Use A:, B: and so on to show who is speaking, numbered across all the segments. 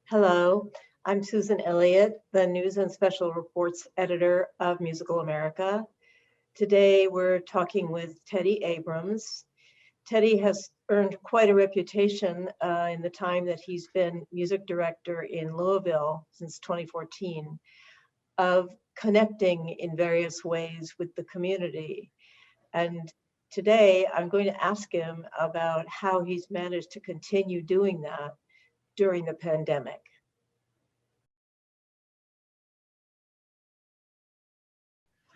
A: Hello, I'm Susan Elliott, the News and Special Reports editor of Musical America. Today we're talking with Teddy Abrams. Teddy has earned quite a reputation in the time that he's been music director in Louisville since 2014 of connecting in various ways with the community. And today I'm going to ask him about how he's managed to continue doing that during the pandemic.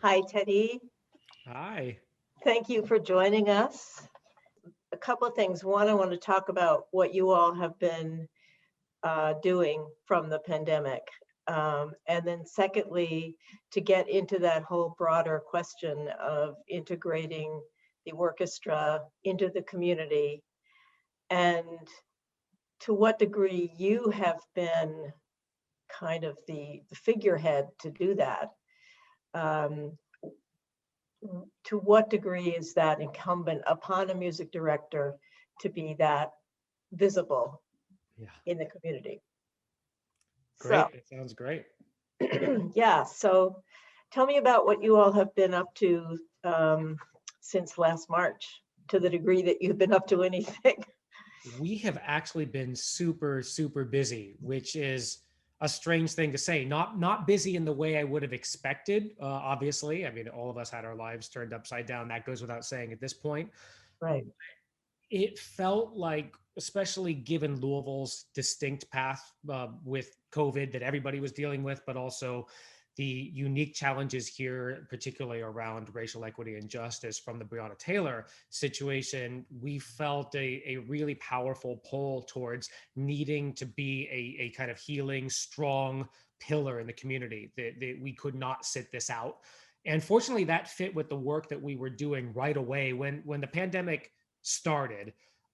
A: Hi, Teddy.
B: Hi.
A: Thank you for joining us. A couple of things. One, I want to talk about what you all have been doing from the pandemic. And then secondly, to get into that whole broader question of integrating the orchestra into the community and to what degree you have been kind of the figurehead to do that. To what degree is that incumbent upon a music director to be that visible
B: Yeah.
A: in the community?
B: Great.
A: So,
B: It sounds great.
A: yeah, so tell me about what you all have been up to since last March, to the degree that you've been up to anything.
B: We have actually been super, super busy, which is a strange thing to say. Not busy in the way I would have expected, obviously. I mean, all of us had our lives turned upside down. That goes without saying at this point.
A: Right.
B: It felt like, especially given Louisville's distinct path with COVID that everybody was dealing with, but also the unique challenges here, particularly around racial equity and justice from the Breonna Taylor situation, we felt a really powerful pull towards needing to be a kind of healing, strong pillar in the community, that we could not sit this out. And fortunately, that fit with the work that we were doing right away. When the pandemic started,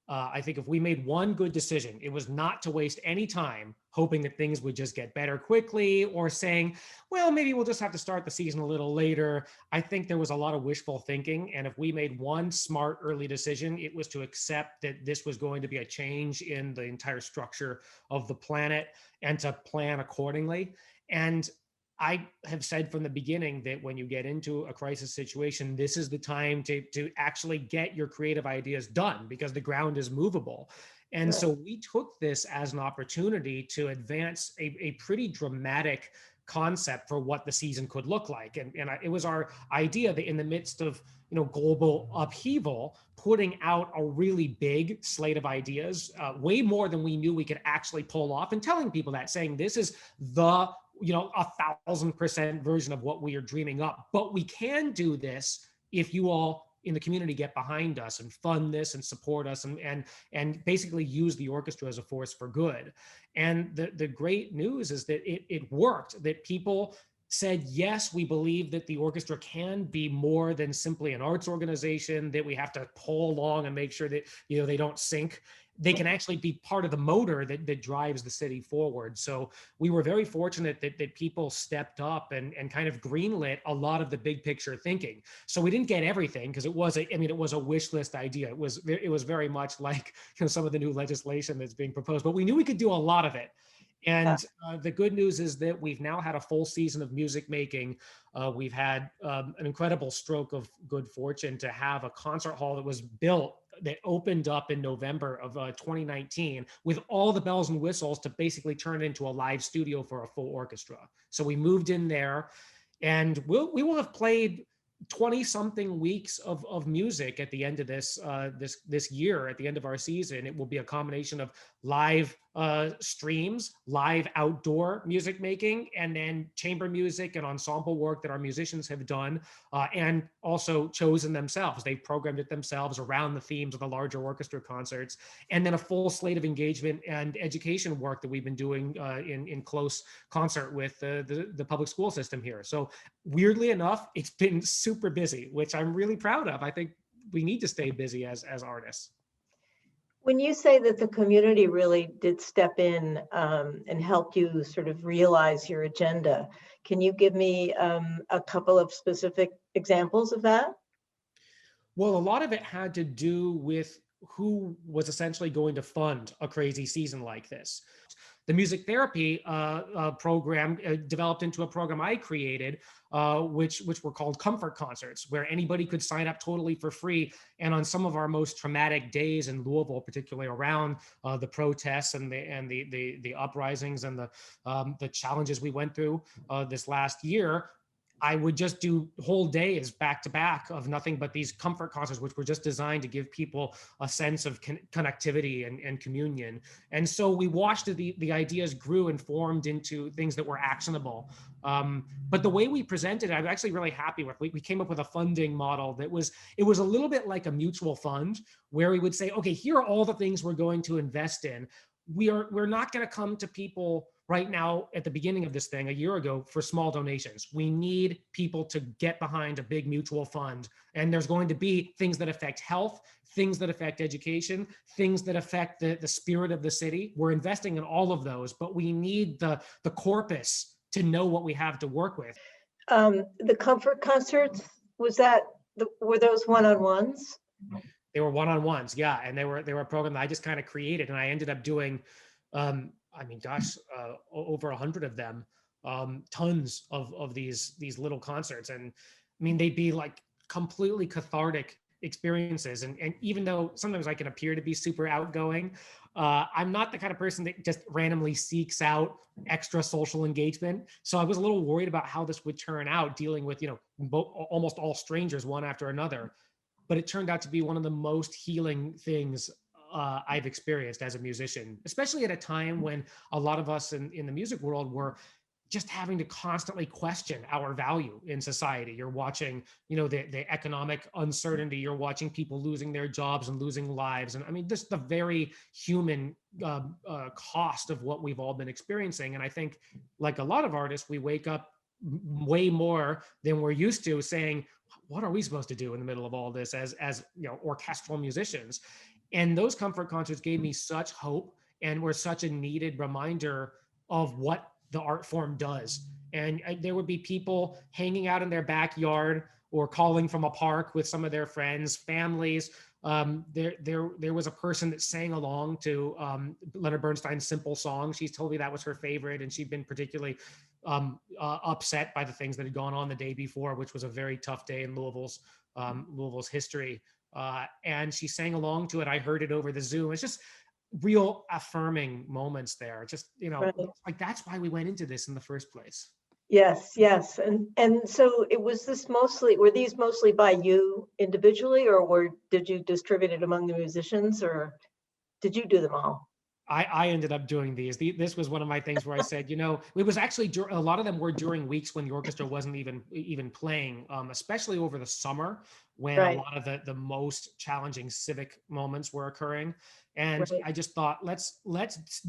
B: I think if we made one good decision, it was not to waste any time hoping that things would just get better quickly or saying, well, maybe we'll just have to start the season a little later. I think there was a lot of wishful thinking. And if we made one smart early decision, it was to accept that this was going to be a change in the entire structure of the planet and to plan accordingly. And I have said from the beginning that when you get into a crisis situation, this is the time to actually get your creative ideas done because the ground is movable. And
A: Right.
B: so we took this as an opportunity to advance a pretty dramatic concept for what the season could look like. And it was our idea that in the midst of global upheaval, putting out a really big slate of ideas, way more than we knew we could actually pull off, and telling people that, saying this is the 1,000% version of what we are dreaming up. But we can do this if you all in the community get behind us and fund this and support us and basically use the orchestra as a force for good. And the great news is that it worked, that people said, yes, we believe that the orchestra can be more than simply an arts organization that we have to pull along and make sure that they don't sink. They can actually be part of the motor that drives the city forward. So we were very fortunate that people stepped up and kind of greenlit a lot of the big picture thinking. So we didn't get everything because it was a wish list idea. It was very much like some of the new legislation that's being proposed, but we knew we could do a lot of it. And the good news is that we've now had a full season of music making. We've had an incredible stroke of good fortune to have a concert hall that was built, that opened up in November of 2019 with all the bells and whistles to basically turn it into a live studio for a full orchestra. So we moved in there, and we will have played 20 something weeks of music at the end of this year. At the end of our season, it will be a combination of live streams, live outdoor music making, and then chamber music and ensemble work that our musicians have done and also chosen themselves. They've programmed it themselves around the themes of the larger orchestra concerts, and then a full slate of engagement and education work that we've been doing in close concert with the public school system here. So weirdly enough, it's been super busy, which I'm really proud of. I think we need to stay busy as artists.
A: When you say that the community really did step in and help you sort of realize your agenda, can you give me a couple of specific examples of that?
B: Well, a lot of it had to do with who was essentially going to fund a crazy season like this. the music therapy program developed into a program I created, which were called comfort concerts, where anybody could sign up totally for free. And on some of our most traumatic days in Louisville, particularly around the protests and the uprisings and the challenges we went through this last year, I would just do whole days back to back of nothing but these comfort concerts, which were just designed to give people a sense of connectivity and communion. And so we watched the ideas grew and formed into things that were actionable. But the way we presented it, I'm actually really happy with. We came up with a funding model that it was a little bit like a mutual fund, where we would say, okay, here are all the things we're going to invest in. We're not going to come to people right now at the beginning of this thing a year ago for small donations. We need people to get behind a big mutual fund. And there's going to be things that affect health, things that affect education, things that affect the spirit of the city. We're investing in all of those, but we need the corpus to know what we have to work with.
A: The comfort concerts, were those one-on-ones?
B: They were one-on-ones, yeah. And they were a program that I just kind of created, and I ended up doing over 100 of them, tons of these little concerts. And I mean, they'd be like completely cathartic experiences. And even though sometimes I can appear to be super outgoing, I'm not the kind of person that just randomly seeks out extra social engagement. So I was a little worried about how this would turn out, dealing with, almost all strangers, one after another. But it turned out to be one of the most healing things I've experienced as a musician, especially at a time when a lot of us in the music world were just having to constantly question our value in society. You're watching, the economic uncertainty. You're watching people losing their jobs and losing lives. And I mean, just the very human cost of what we've all been experiencing. And I think, like a lot of artists, we wake up way more than we're used to saying, what are we supposed to do in the middle of all this as orchestral musicians? And those comfort concerts gave me such hope and were such a needed reminder of what the art form does. And there would be people hanging out in their backyard or calling from a park with some of their friends, families. There was a person that sang along to Leonard Bernstein's Simple Song. She's told me that was her favorite, and she'd been particularly upset by the things that had gone on the day before, which was a very tough day in Louisville's history. And she sang along to it. I heard it over the Zoom. It's just real affirming moments there. Just,
A: Right.
B: like that's why we went into this in the first place.
A: Yes. And so were these mostly by you individually, or did you distribute it among the musicians, or did you do them all?
B: I ended up doing these. This was one of my things where I said, it was actually a lot of them were during weeks when the orchestra wasn't even playing, especially over the summer when
A: Right.
B: a lot of the most challenging civic moments were occurring. And
A: Right.
B: I just thought, let's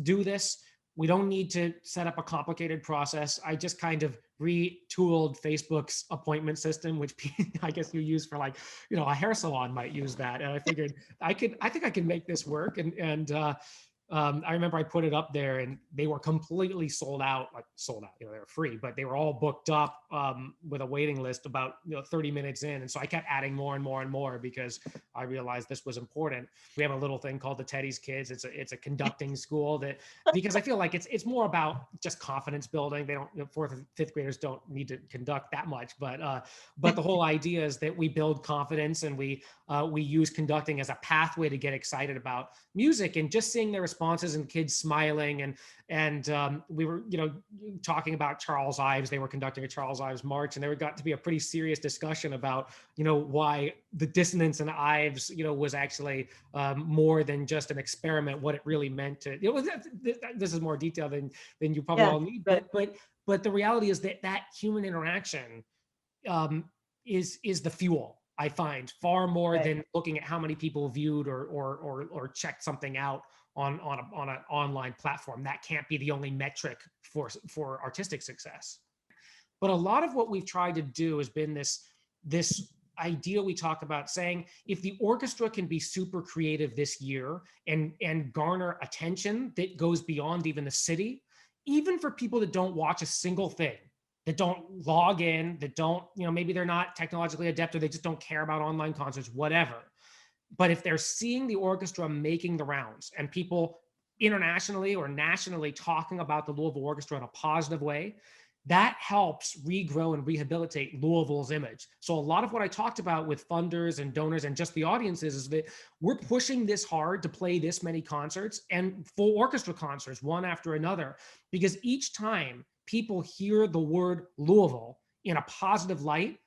B: do this. We don't need to set up a complicated process. I just kind of retooled Facebook's appointment system, which I guess you use for a hair salon might use that. And I figured I think I can make this work. And I remember I put it up there and they were completely sold out, they were free, but they were all booked up with a waiting list about 30 minutes in. And so I kept adding more and more and more because I realized this was important. We have a little thing called the Teddy's Kids. It's a conducting school because I feel like it's more about just confidence building. They don't, fourth and fifth graders don't need to conduct that much, but the whole idea is that we build confidence and we use conducting as a pathway to get excited about music. And just seeing their responses and kids smiling and we were talking about Charles Ives. They were conducting a Charles Ives march, and there got to be a pretty serious discussion about why the dissonance in Ives was actually more than just an experiment, what it really meant to this is more detail than you probably all need, but the reality is that human interaction is the fuel, I find, far more than looking at how many people viewed or checked something out on an online platform. That can't be the only metric for artistic success. But a lot of what we've tried to do has been this idea we talk about, saying if the orchestra can be super creative this year and garner attention that goes beyond even the city, even for people that don't watch a single thing, that don't log in, that don't, maybe they're not technologically adept or they just don't care about online concerts, whatever. But if they're seeing the orchestra making the rounds and people internationally or nationally talking about the Louisville Orchestra in a positive way, that helps regrow and rehabilitate Louisville's image. So a lot of what I talked about with funders and donors and just the audiences is that we're pushing this hard to play this many concerts and full orchestra concerts, one after another, because each time people hear the word Louisville in a positive light,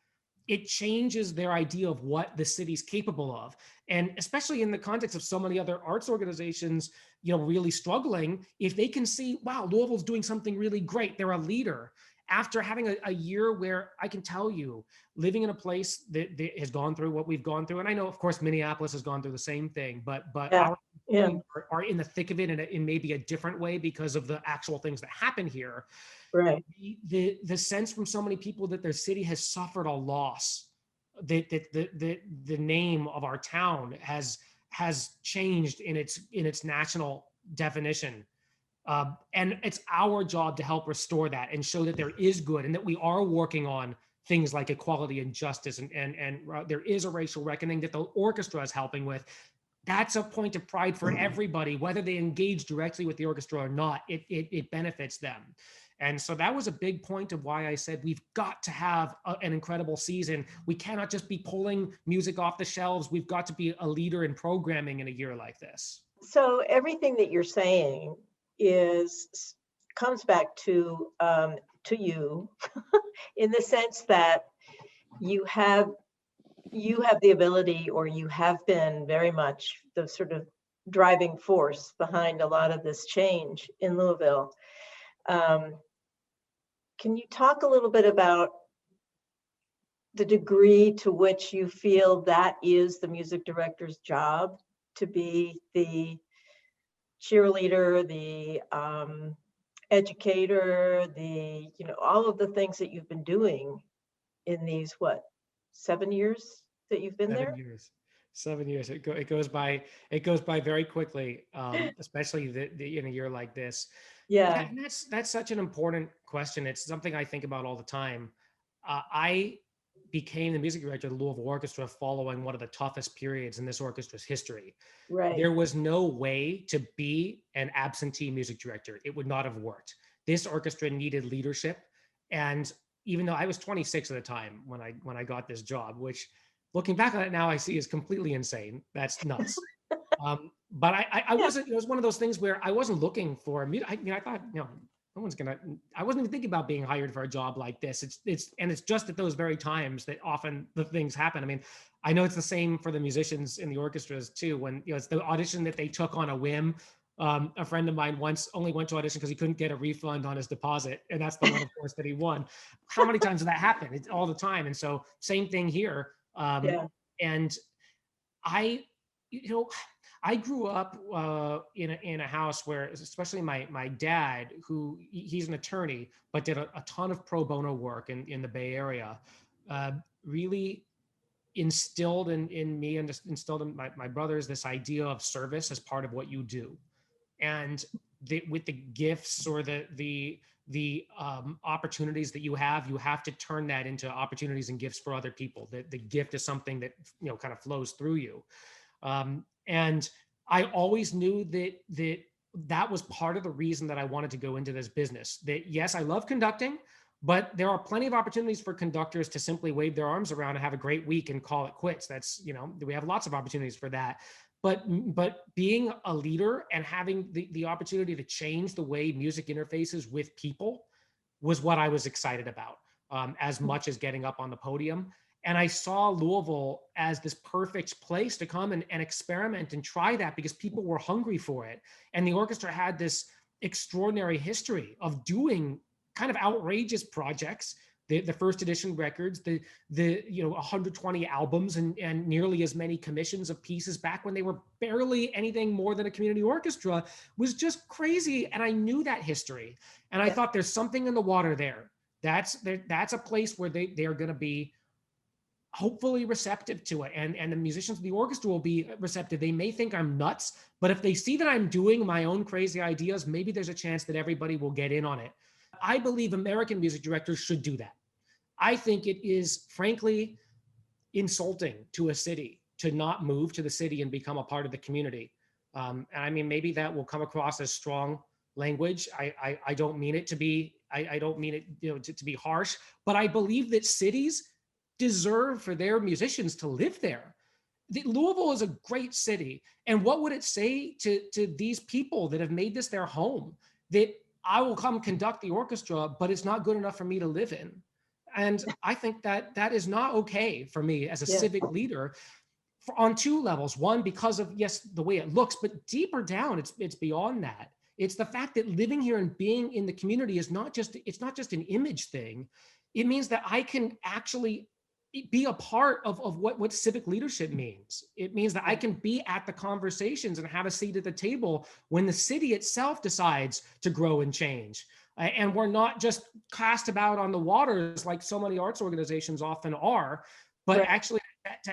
B: it changes their idea of what the city's capable of. And especially in the context of so many other arts organizations, really struggling, if they can see, wow, Louisville's doing something really great, they're a leader. After having a year where I can tell you, living in a place that has gone through what we've gone through, and I know, of course, Minneapolis has gone through the same thing, but
A: Yeah.
B: our
A: Yeah.
B: are in the thick of it in maybe a different way because of the actual things that happen here.
A: Right.
B: The sense from so many people that their city has suffered a loss, that the name of our town has changed in its national definition. And it's our job to help restore that and show that there is good and that we are working on things like equality and justice, and there is a racial reckoning that the orchestra is helping with. That's a point of pride for everybody, whether they engage directly with the orchestra or not. It benefits them. And so that was a big point of why I said we've got to have an incredible season. We cannot just be pulling music off the shelves. We've got to be a leader in programming in a year like this.
A: So everything that you're saying comes back to you in the sense that you have the ability, or you have been very much the sort of driving force behind a lot of this change in Louisville. Can you talk a little bit about the degree to which you feel that is the music director's job, to be the cheerleader, the educator, all of the things that you've been doing in these, 7 years that you've been there?
B: 7 years. It goes by very quickly, especially in a year like this.
A: Yeah.
B: And that's such an important question. It's something I think about all the time. I became the music director of the Louisville Orchestra following one of the toughest periods in this orchestra's history.
A: Right.
B: There was no way to be an absentee music director. It would not have worked. This orchestra needed leadership. And even though I was 26 at the time when I got this job, which looking back on it now, I see is completely insane. That's nuts. But I wasn't, it was one of those things where I wasn't looking for I thought, no one's I wasn't even thinking about being hired for a job like this. It's just at those very times that often the things happen. I mean, I know it's the same for the musicians in the orchestras too, when, it's the audition that they took on a whim. A friend of mine once only went to audition because he couldn't get a refund on his deposit. And that's the one, of course, that he won. How many times does that happen? It's all the time. And so same thing here.
A: Yeah.
B: And I grew up in a house where, especially my dad, who he's an attorney, but did a ton of pro bono work in the Bay Area, really instilled in me and instilled in my brothers this idea of service as part of what you do. And with the gifts or the opportunities that you have to turn that into opportunities and gifts for other people. The gift is something that kind of flows through you. And I always knew that was part of the reason that I wanted to go into this business. That yes, I love conducting, but there are plenty of opportunities for conductors to simply wave their arms around and have a great week and call it quits. That's, we have lots of opportunities for that. But being a leader and having the opportunity to change the way music interfaces with people was what I was excited about, as much as getting up on the podium. And I saw Louisville as this perfect place to come and experiment and try that, because people were hungry for it. And the orchestra had this extraordinary history of doing kind of outrageous projects. The first edition records, the 120 albums and nearly as many commissions of pieces back when they were barely anything more than a community orchestra was just crazy. And I knew that history. And I thought there's something in the water there. That's a place where they are going to be hopefully receptive to it. And the musicians of the orchestra will be receptive. They may think I'm nuts, but if they see that I'm doing my own crazy ideas, maybe there's a chance that everybody will get in on it. I believe American music directors should do that. I think it is frankly insulting to a city to not move to the city and become a part of the community. And I mean, maybe that will come across as strong language. I don't mean it to be, I don't mean it, to be harsh, but I believe that cities deserve for their musicians to live there. Louisville is a great city. And what would it say to these people that have made this their home, that I will come conduct the orchestra, but it's not good enough for me to live in? And I think that that is not okay for me as a
A: Yeah.
B: civic leader, on two levels. One, because of, yes, the way it looks, but deeper down, it's beyond that. It's the fact that living here and being in the community is not just, it's not just an image thing. It means that I can actually be a part of what civic leadership means. It means that I can be at the conversations and have a seat at the table when the city itself decides to grow and change. And we're not just cast about on the waters like so many arts organizations often are, but
A: Right.
B: actually to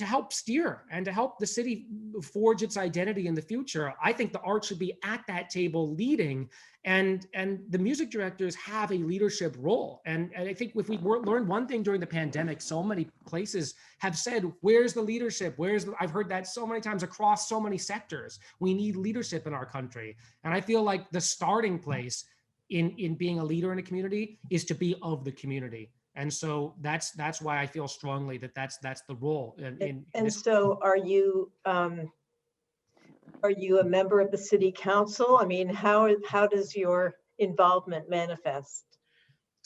B: help steer and to help the city forge its identity in the future. I think the arts should be at that table leading, and the music directors have a leadership role. And I think if we learned one thing during the pandemic, so many places have said, where's the leadership? I've heard that so many times across so many sectors. We need leadership in our country. And I feel like the starting place in being a leader in a community is to be of the community. And so that's why I feel strongly that that's the role.
A: So are you a member of the city council? I mean, how does your involvement manifest?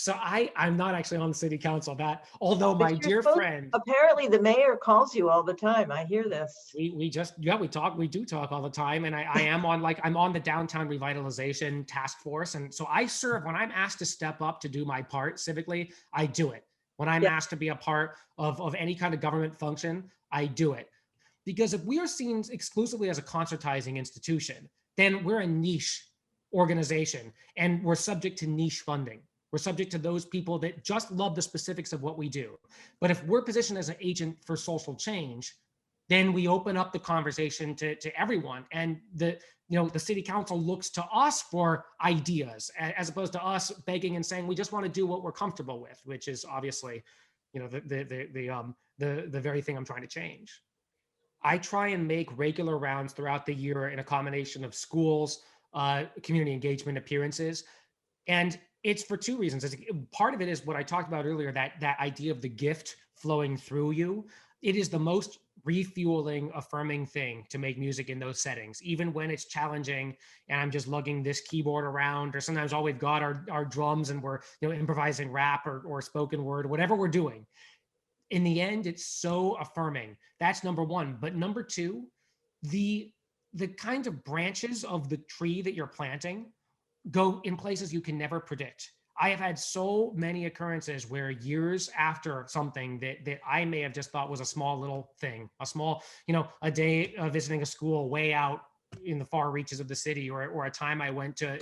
B: So I'm not actually on the city council, that, although
A: But
B: my
A: you're
B: dear
A: supposed,
B: friend,
A: apparently the mayor calls you all the time. I hear this.
B: we do talk all the time. And I am on, like, I'm on the downtown revitalization task force. And so I serve, when I'm asked to step up to do my part civically, I do it. When I'm
A: Yeah.
B: asked to be a part of any kind of government function, I do it. Because if we are seen exclusively as a concertizing institution, then we're a niche organization and we're subject to niche funding. We're subject to those people that just love the specifics of what we do. But if we're positioned as an agent for social change, then we open up the conversation to everyone. And the city council looks to us for ideas, as opposed to us begging and saying, we just want to do what we're comfortable with, which is obviously, the very thing I'm trying to change. I try and make regular rounds throughout the year in a combination of schools, community engagement appearances. And it's for two reasons. Part of it is what I talked about earlier, that idea of the gift flowing through you. It is the most refueling, affirming thing to make music in those settings, even when it's challenging and I'm just lugging this keyboard around, or sometimes all we've got are our drums and we're improvising rap or spoken word, whatever we're doing. In the end, it's so affirming. That's number one. But number two, the kinds of branches of the tree that you're planting go in places you can never predict. I have had so many occurrences where years after something that I may have just thought was a small little thing, a small, a day of visiting a school way out in the far reaches of the city, or a time I went to,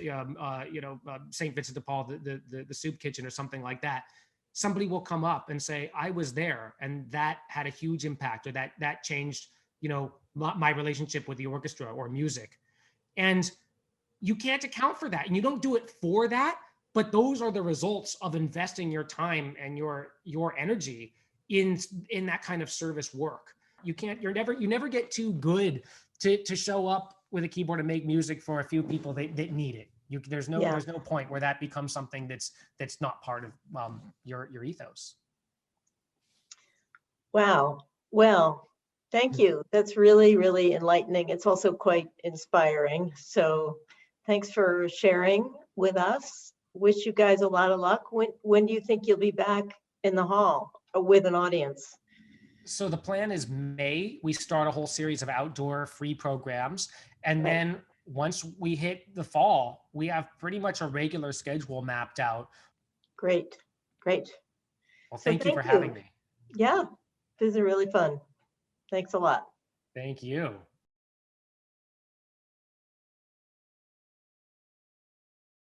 B: St. Vincent de Paul, the soup kitchen or something like that. Somebody will come up and say, I was there, and that had a huge impact, or that changed, my relationship with the orchestra or music. And you can't account for that, and you don't do it for that, but those are the results of investing your time and your energy in that kind of service work. You never get too good to show up with a keyboard and make music for a few people that need it. There's no point where that becomes something that's not part of your ethos.
A: Wow. Well, thank you. That's really, really enlightening. It's also quite inspiring. So thanks for sharing with us. Wish you guys a lot of luck. When do you think you'll be back in the hall with an audience?
B: So the plan is May. We start a whole series of outdoor free programs. And
A: Right.
B: then once we hit the fall, we have pretty much a regular schedule mapped out.
A: Great. Great.
B: Well,
A: So
B: thank you for having me.
A: Yeah, this is really fun. Thanks a lot.
B: Thank you.